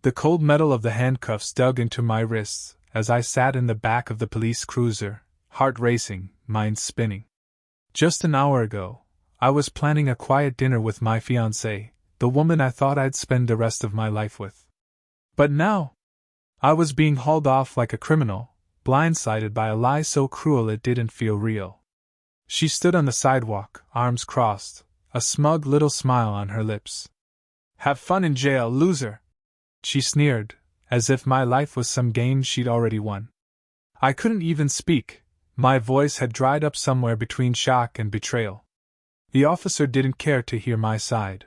The cold metal of the handcuffs dug into my wrists as I sat in the back of the police cruiser, heart racing, mind spinning. Just an hour ago, I was planning a quiet dinner with my fiancée, the woman I thought I'd spend the rest of my life with. But now, I was being hauled off like a criminal, blindsided by a lie so cruel it didn't feel real. She stood on the sidewalk, arms crossed, a smug little smile on her lips. "Have fun in jail, loser!" she sneered, as if my life was some game she'd already won. I couldn't even speak, my voice had dried up somewhere between shock and betrayal. The officer didn't care to hear my side.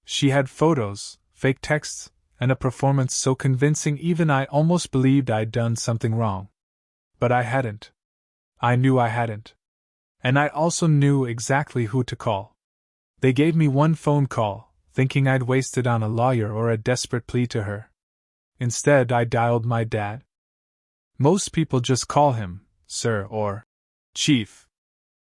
She had photos, fake texts, and a performance so convincing even I almost believed I'd done something wrong. But I hadn't. I knew I hadn't. And I also knew exactly who to call. They gave me one phone call, thinking I'd waste it on a lawyer or a desperate plea to her. Instead, I dialed my dad. Most people just call him Sir or Chief.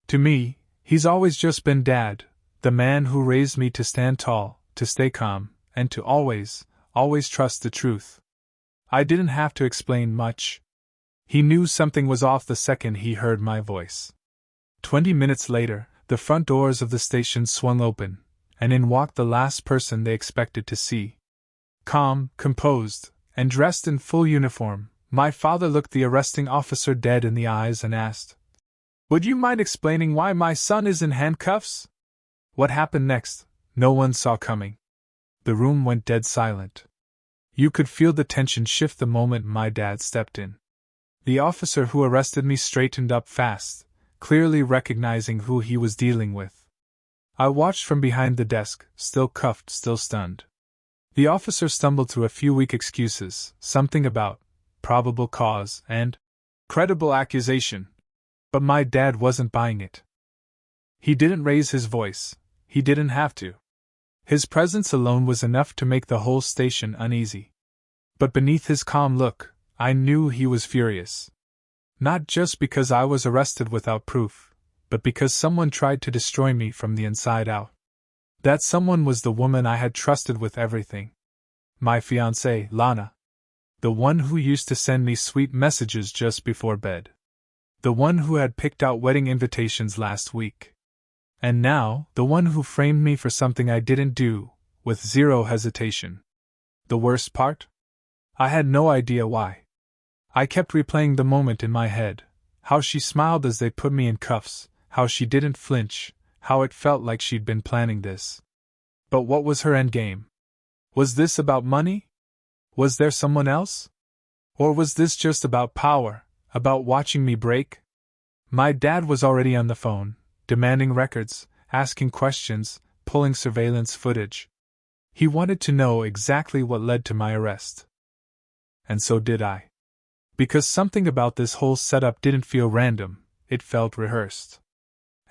To me, he's always just been Dad, the man who raised me to stand tall, to stay calm, and to always trust the truth. I didn't have to explain much. He knew something was off the second he heard my voice. 20 minutes later, the front doors of the station swung open, and in walked the last person they expected to see. Calm, composed, and dressed in full uniform, my father looked the arresting officer dead in the eyes and asked, "Would you mind explaining why my son is in handcuffs?" What happened next, no one saw coming. The room went dead silent. You could feel the tension shift the moment my dad stepped in. The officer who arrested me straightened up fast, clearly recognizing who he was dealing with. I watched from behind the desk, still cuffed, still stunned. The officer stumbled through a few weak excuses, something about probable cause and credible accusation. But my dad wasn't buying it. He didn't raise his voice. He didn't have to. His presence alone was enough to make the whole station uneasy. But beneath his calm look, I knew he was furious. Not just because I was arrested without proof, but because someone tried to destroy me from the inside out. That someone was the woman I had trusted with everything. My fiancée, Lana. The one who used to send me sweet messages just before bed. The one who had picked out wedding invitations last week. And now, the one who framed me for something I didn't do, with zero hesitation. The worst part? I had no idea why. I kept replaying the moment in my head, how she smiled as they put me in cuffs, how she didn't flinch, how it felt like she'd been planning this. But what was her endgame? Was this about money? Was there someone else? Or was this just about power, about watching me break? My dad was already on the phone, demanding records, asking questions, pulling surveillance footage. He wanted to know exactly what led to my arrest. And so did I. Because something about this whole setup didn't feel random, it felt rehearsed.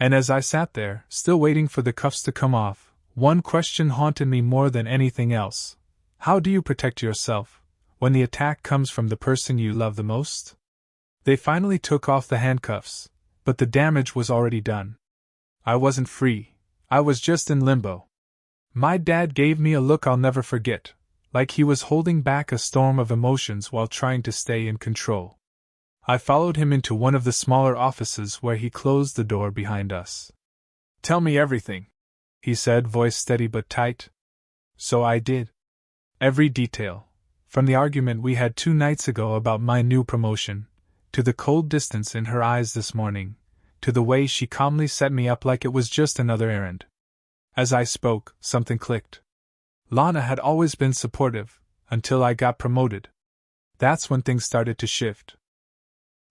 And as I sat there, still waiting for the cuffs to come off, one question haunted me more than anything else. How do you protect yourself when the attack comes from the person you love the most? They finally took off the handcuffs, but the damage was already done. I wasn't free, I was just in limbo. My dad gave me a look I'll never forget, like he was holding back a storm of emotions while trying to stay in control. I followed him into one of the smaller offices where he closed the door behind us. "Tell me everything," he said, voice steady but tight. So I did. Every detail, from the argument we had 2 nights ago about my new promotion, to the cold distance in her eyes this morning, to the way she calmly set me up like it was just another errand. As I spoke, something clicked. Lana had always been supportive, until I got promoted. That's when things started to shift.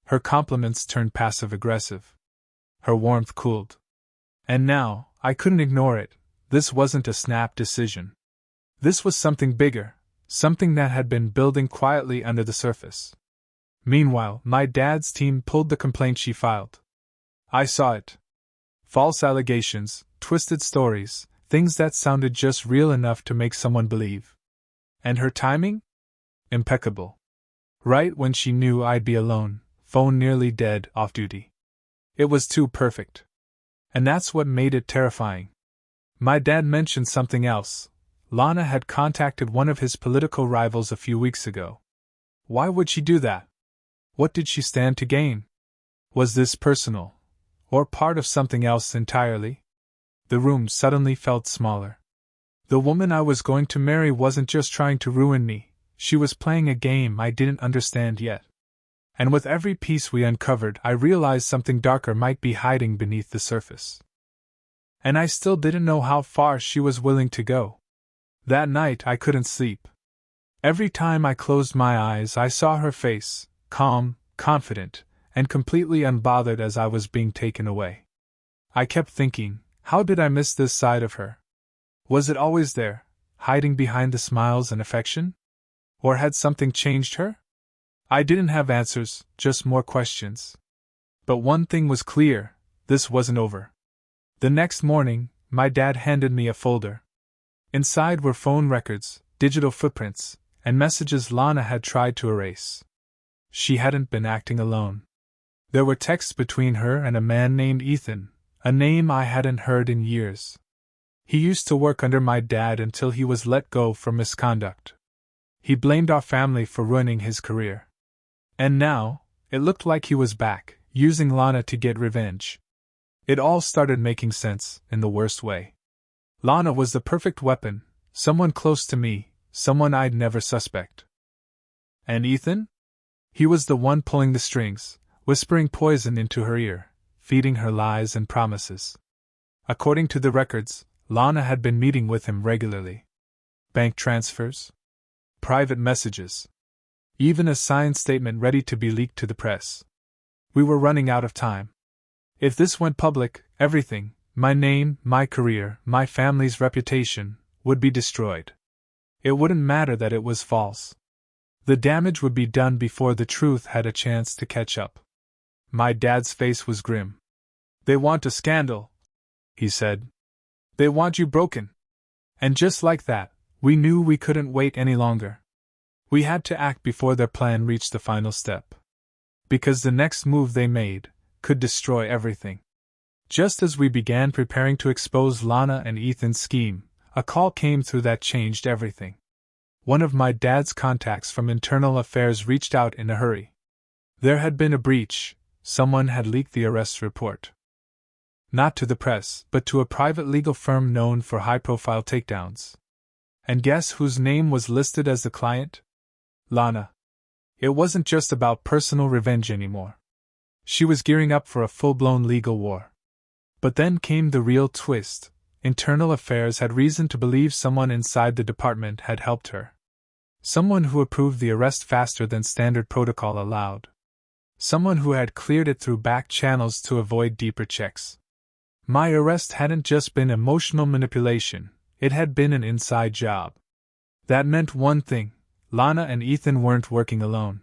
Her compliments turned passive-aggressive. Her warmth cooled. And now, I couldn't ignore it. This wasn't a snap decision. This was something bigger, something that had been building quietly under the surface. Meanwhile, my dad's team pulled the complaint she filed. I saw it. False allegations, twisted stories, things that sounded just real enough to make someone believe. And her timing? Impeccable. Right when she knew I'd be alone, phone nearly dead, off duty. It was too perfect. And that's what made it terrifying. My dad mentioned something else, Lana had contacted one of his political rivals a few weeks ago. Why would she do that? What did she stand to gain? Was this personal, or part of something else entirely? The room suddenly felt smaller. The woman I was going to marry wasn't just trying to ruin me, she was playing a game I didn't understand yet. And with every piece we uncovered, I realized something darker might be hiding beneath the surface. And I still didn't know how far she was willing to go. That night I couldn't sleep. Every time I closed my eyes, I saw her face, calm, confident, and completely unbothered as I was being taken away. I kept thinking, how did I miss this side of her? Was it always there, hiding behind the smiles and affection? Or had something changed her? I didn't have answers, just more questions. But one thing was clear, this wasn't over. The next morning, my dad handed me a folder. Inside were phone records, digital footprints, and messages Lana had tried to erase. She hadn't been acting alone. There were texts between her and a man named Ethan, a name I hadn't heard in years. He used to work under my dad until he was let go for misconduct. He blamed our family for ruining his career. And now, it looked like he was back, using Lana to get revenge. It all started making sense, in the worst way. Lana was the perfect weapon, someone close to me, someone I'd never suspect. And Ethan? He was the one pulling the strings, whispering poison into her ear, feeding her lies and promises. According to the records, Lana had been meeting with him regularly. Bank transfers, private messages, even a signed statement ready to be leaked to the press. We were running out of time. If this went public, everything, my name, my career, my family's reputation, would be destroyed. It wouldn't matter that it was false. The damage would be done before the truth had a chance to catch up. My dad's face was grim. They want a scandal, he said. They want you broken. And just like that, we knew we couldn't wait any longer. We had to act before their plan reached the final step. Because the next move they made could destroy everything. Just as we began preparing to expose Lana and Ethan's scheme, a call came through that changed everything. One of my dad's contacts from Internal Affairs reached out in a hurry. There had been a breach, someone had leaked the arrest report. Not to the press, but to a private legal firm known for high-profile takedowns. And guess whose name was listed as the client? Lana. It wasn't just about personal revenge anymore. She was gearing up for a full-blown legal war. But then came the real twist. Internal Affairs had reason to believe someone inside the department had helped her. Someone who approved the arrest faster than standard protocol allowed. Someone who had cleared it through back channels to avoid deeper checks. My arrest hadn't just been emotional manipulation, it had been an inside job. That meant one thing, Lana and Ethan weren't working alone.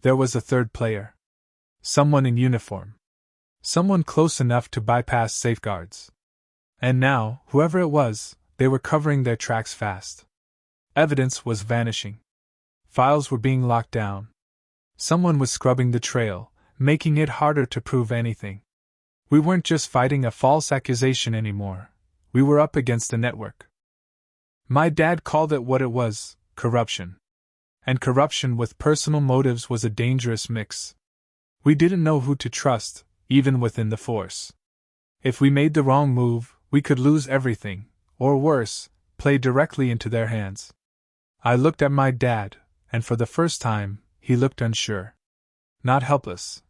There was a third player. Someone in uniform. Someone close enough to bypass safeguards. And now, whoever it was, they were covering their tracks fast. Evidence was vanishing. Files were being locked down. Someone was scrubbing the trail, making it harder to prove anything. We weren't just fighting a false accusation anymore. We were up against a network. My dad called it what it was, corruption. And corruption with personal motives was a dangerous mix. We didn't know who to trust, even within the force. If we made the wrong move, we could lose everything, or worse, play directly into their hands. I looked at my dad, and for the first time, he looked unsure. Not helpless,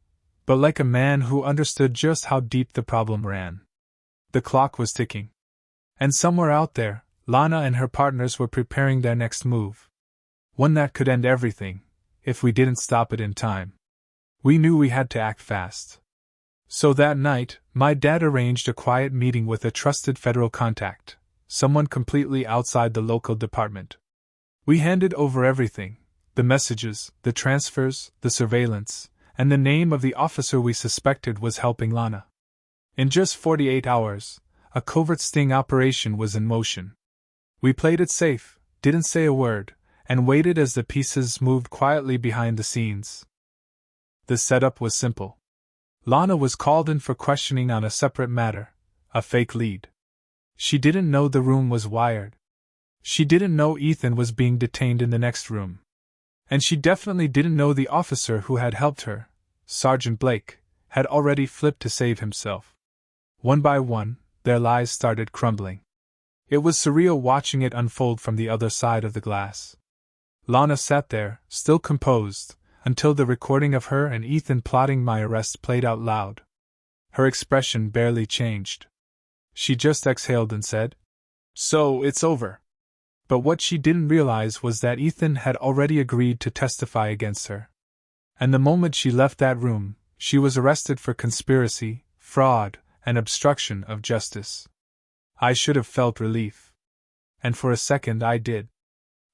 but like a man who understood just how deep the problem ran. The clock was ticking. And somewhere out there, Lana and her partners were preparing their next move. One that could end everything, if we didn't stop it in time. We knew we had to act fast. So that night, my dad arranged a quiet meeting with a trusted federal contact, someone completely outside the local department. We handed over everything, the messages, the transfers, the surveillance, and the name of the officer we suspected was helping Lana. In just 48 hours, a covert sting operation was in motion. We played it safe, didn't say a word, and waited as the pieces moved quietly behind the scenes. The setup was simple. Lana was called in for questioning on a separate matter, a fake lead. She didn't know the room was wired. She didn't know Ethan was being detained in the next room. And she definitely didn't know the officer who had helped her, Sergeant Blake, had already flipped to save himself. One by one, their lies started crumbling. It was surreal watching it unfold from the other side of the glass. Lana sat there, still composed, until the recording of her and Ethan plotting my arrest played out loud. Her expression barely changed. She just exhaled and said, "So, it's over." But what she didn't realize was that Ethan had already agreed to testify against her. And the moment she left that room, she was arrested for conspiracy, fraud, and obstruction of justice. I should have felt relief. And for a second I did.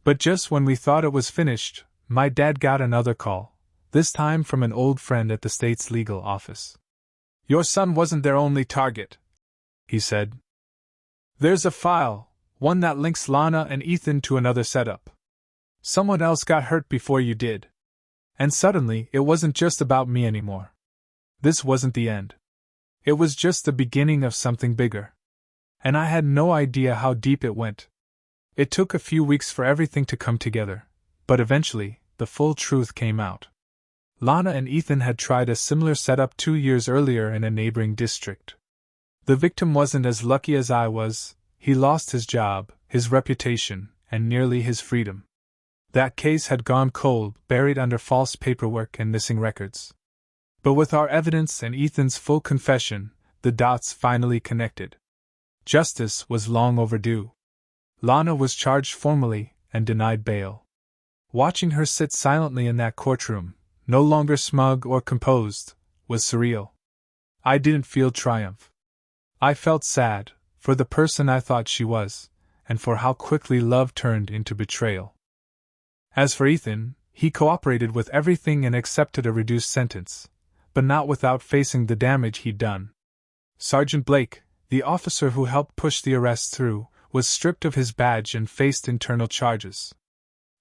But just when we thought it was finished, my dad got another call, this time from an old friend at the state's legal office. "Your son wasn't their only target," he said. "There's a file, one that links Lana and Ethan to another setup. Someone else got hurt before you did." And suddenly, it wasn't just about me anymore. This wasn't the end. It was just the beginning of something bigger. And I had no idea how deep it went. It took a few weeks for everything to come together, but eventually, the full truth came out. Lana and Ethan had tried a similar setup 2 years earlier in a neighboring district. The victim wasn't as lucky as I was. He lost his job, his reputation, and nearly his freedom. That case had gone cold, buried under false paperwork and missing records. But with our evidence and Ethan's full confession, the dots finally connected. Justice was long overdue. Lana was charged formally and denied bail. Watching her sit silently in that courtroom, no longer smug or composed, was surreal. I didn't feel triumph. I felt sad, for the person I thought she was, and for how quickly love turned into betrayal. As for Ethan, he cooperated with everything and accepted a reduced sentence, but not without facing the damage he'd done. Sergeant Blake, the officer who helped push the arrest through, was stripped of his badge and faced internal charges.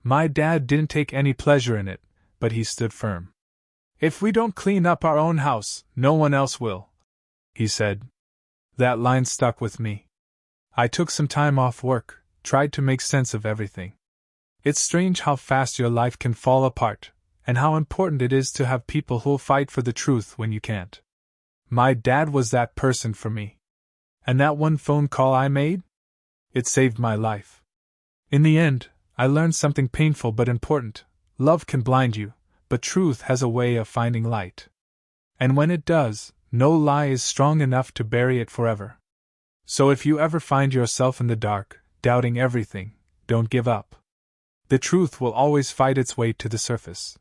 My dad didn't take any pleasure in it, but he stood firm. "If we don't clean up our own house, no one else will," he said. That line stuck with me. I took some time off work, tried to make sense of everything. It's strange how fast your life can fall apart, and how important it is to have people who'll fight for the truth when you can't. My dad was that person for me. And that one phone call I made? It saved my life. In the end, I learned something painful but important. Love can blind you, but truth has a way of finding light. And when it does, no lie is strong enough to bury it forever. So if you ever find yourself in the dark, doubting everything, don't give up. The truth will always fight its way to the surface.